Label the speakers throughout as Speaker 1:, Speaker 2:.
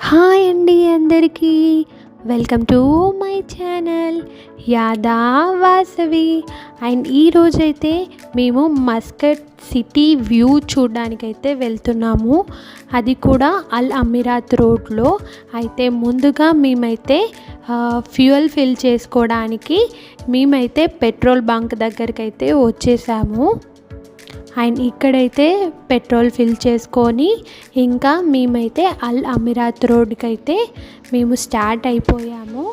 Speaker 1: Hi అండి అందరికీ. Welcome to my channel Yada Vasavi. And ఈరోజైతే మేము మస్కట్ సిటీ వ్యూ చూడడానికైతే వెళ్తున్నాము. అది కూడా అల్ అమీరాత్ రోడ్లో. అయితే ముందుగా మేమైతే ఫ్యూయల్ ఫిల్ చేసుకోవడానికి మేమైతే పెట్రోల్ బంక్ దగ్గరికి అయితే వచ్చేసాము. అండ్ ఇక్కడైతే పెట్రోల్ ఫిల్ చేసుకొని ఇంకా మేమైతే అల్ అమీరాత్ రోడ్కి అయితే మేము స్టార్ట్ అయిపోయాము.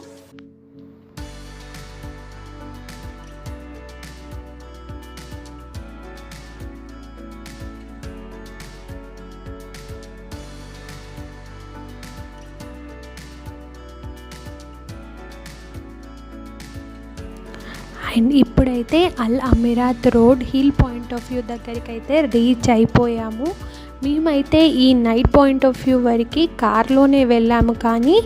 Speaker 1: అండ్ ఇప్పుడైతే Al Amerat road hill point of view దగ్గరికి అయితే రీచ్ అయిపోయాము. మేమైతే ఈ నైట్ పాయింట్ ఆఫ్ వ్యూ వరకు కార్లోనే వెళ్ళాము, కానీ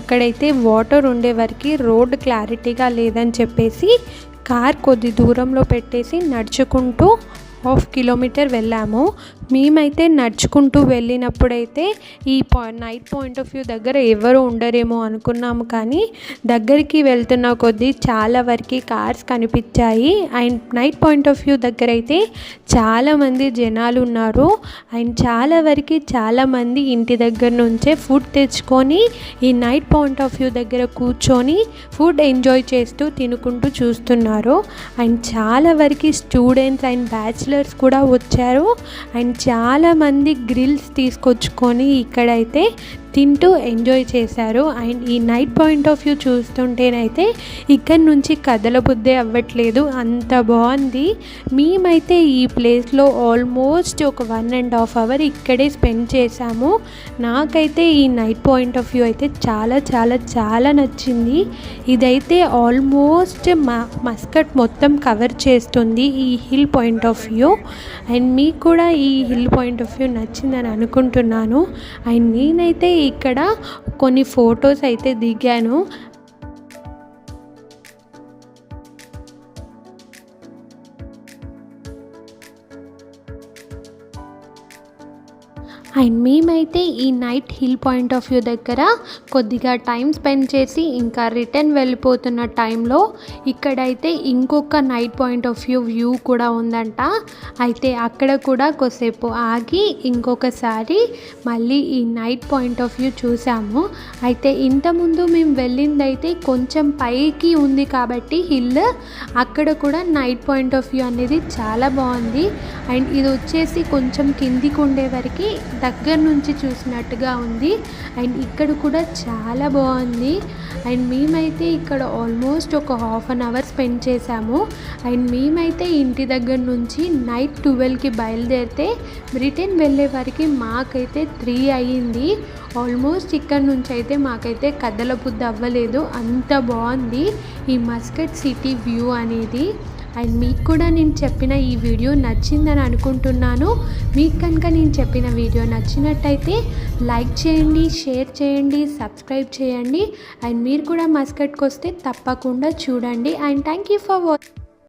Speaker 1: అక్కడైతే వాటర్ ఉండే వరకు రోడ్ క్లారిటీగా లేదని చెప్పేసి కార్ కొద్ది దూరంలో పెట్టేసి నడుచుకుంటూ 1/2 కిలోమీటర్ వెళ్ళాము. మేమైతే నడుచుకుంటూ వెళ్ళినప్పుడైతే ఈ నైట్ పాయింట్ ఆఫ్ వ్యూ దగ్గర ఎవరు ఉండరేమో అనుకున్నాము, కానీ దగ్గరికి వెళ్తున్న కొద్దీ చాలా వరకు కార్స్ కనిపించాయి. And night point of view దగ్గర అయితే చాలామంది జనాలు ఉన్నారు. అండ్ చాలామంది ఇంటి దగ్గర నుంచే ఫుడ్ తెచ్చుకొని ఈ నైట్ పాయింట్ ఆఫ్ వ్యూ దగ్గర కూర్చొని ఫుడ్ ఎంజాయ్ చేస్తూ తినుకుంటూ చూస్తున్నారు. అండ్ చాలా వరకు స్టూడెంట్స్ అండ్ బ్యాచిలర్స్ కూడా వచ్చారు. అండ్ చాలామంది గ్రిల్స్ తీసుకొచ్చుకొని ఇక్కడైతే తింటూ ఎంజాయ్ చేశారు. అండ్ ఈ నైట్ పాయింట్ ఆఫ్ వ్యూ చూస్తుంటేనైతే ఇక్కడ నుంచి కదలబుద్దే అవ్వట్లేదు, అంత బాగుంది. మేమైతే ఈ ప్లేస్లో ఆల్మోస్ట్ ఒక 1.5 అవర్ ఇక్కడే స్పెండ్ చేశాము. నాకైతే ఈ నైట్ పాయింట్ ఆఫ్ వ్యూ అయితే చాలా నచ్చింది. ఇదైతే ఆల్మోస్ట్ మస్కట్ మొత్తం కవర్ చేస్తుంది ఈ hill point of view. And మీకు కూడా ఈ హిల్ పాయింట్ ఆఫ్ వ్యూ నచ్చిందని అనుకుంటున్నాను. అండ్ నేనైతే ఇక్కడ కొన్ని ఫొటోస్ అయితే దిగాను. అండ్ మేమైతే ఈ night hill point of view దగ్గర కొద్దిగా టైం స్పెండ్ చేసి ఇంకా రిటర్న్ వెళ్ళిపోతున్న టైంలో ఇక్కడైతే ఇంకొక నైట్ పాయింట్ ఆఫ్ వ్యూ కూడా ఉందంట. అయితే అక్కడ కూడా కొద్దిసేపు ఆగి ఇంకొకసారి మళ్ళీ ఈ నైట్ పాయింట్ ఆఫ్ వ్యూ చూసాము. అయితే ఇంతకుముందు మేము వెళ్ళిందైతే కొంచెం పైకి ఉంది కాబట్టి హిల్, అక్కడ కూడా నైట్ పాయింట్ ఆఫ్ వ్యూ అనేది చాలా బాగుంది. అండ్ ఇది వచ్చేసి కొంచెం కిందికి ఉండే వరకు దగ్గర నుంచి చూసినట్టుగా ఉంది. అండ్ ఇక్కడ కూడా చాలా బాగుంది. అండ్ మేమైతే ఇక్కడ ఆల్మోస్ట్ ఒక 1/2 అవర్ స్పెండ్ చేసాము. అండ్ మేమైతే ఇంటి దగ్గర నుంచి నైట్ 12కి బయలుదేరితే రిటర్న్ వెళ్ళే వరకు మాకైతే 3 అయ్యింది. ఆల్మోస్ట్ ఇక్కడ నుంచి అయితే మాకైతే కదలబుద్ధి అవ్వలేదు, అంత బాగుంది ఈ మస్కట్ సిటీ వ్యూ అనేది. అండ్ మీకు కూడా నేను చెప్పిన ఈ వీడియో నచ్చిందని అనుకుంటున్నాను. మీకు కనుక నేను చెప్పిన వీడియో నచ్చినట్టయితే లైక్ చేయండి, షేర్ చేయండి, సబ్స్క్రైబ్ చేయండి. అండ్ మీరు కూడా మస్కట్కి వస్తే తప్పకుండా చూడండి. And thank you for watching.